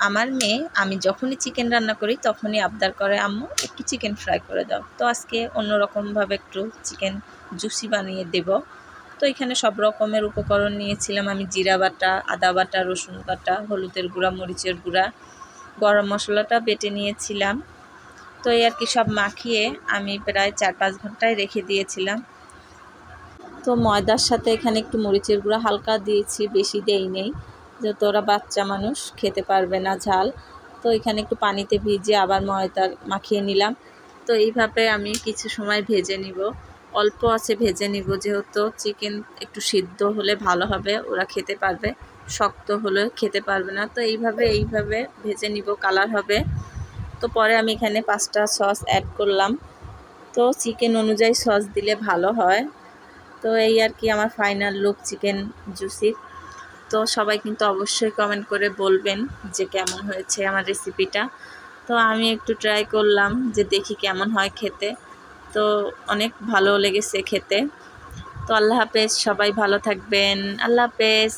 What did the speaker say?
আমার মেয়ে আমি যখনই চিকেন রান্না করি তখনই আবদার করে, আম্মু একটু চিকেন ফ্রাই করে দাও। তো আজকে অন্যরকমভাবে একটু চিকেন জুসি বানিয়ে দেব। তো এখানে সব রকমের উপকরণ নিয়েছিলাম আমি, জিরা বাটা, আদা বাটা, রসুন বাটা, হলুদের গুঁড়া, মরিচের গুঁড়া, গরম মশলাটা বেটে নিয়েছিলাম। তো এই আর কি সব মাখিয়ে আমি প্রায় 4-5 ঘন্টায় রেখে দিয়েছিলাম। তো ময়দার সাথে এখানে একটু মরিচের গুঁড়া হালকা দিয়েছি, বেশি দেই নেই, যেহেতু ওরা বাচ্চা মানুষ খেতে পারবে না ঝাল। তো এখানে একটু পানিতে ভিজিয়ে আবার ময়দা মাখিয়ে নিলাম। তো এইভাবে আমি কিছু সময় ভেজে নিব, অল্প আছে ভেজে নিব, যেহেতু চিকেন একটু সিদ্ধ হলে ভালো হবে, ওরা খেতে পারবে, শক্ত হলে খেতে পারবে না। তো এইভাবে ভেজে নিব, কালার হবে। তো পরে আমি এখানে 5টা সস অ্যাড করলাম। তো চিকেন অনুযায়ী সস দিলে ভালো হয়। তো এই আর কি আমার ফাইনাল লুক চিকেন জুসি। তো সবাই কিন্তু অবশ্যই কমেন্ট করে বলবেন যে কেমন হয়েছে আমার রেসিপিটা। তো আমি একটু ট্রাই করলাম যে দেখি কেমন হয় খেতে। তো অনেক ভালো লেগেছে খেতে। তো আল্লাহ হাফেজ, সবাই ভালো থাকবেন, আল্লাহ হাফেজ।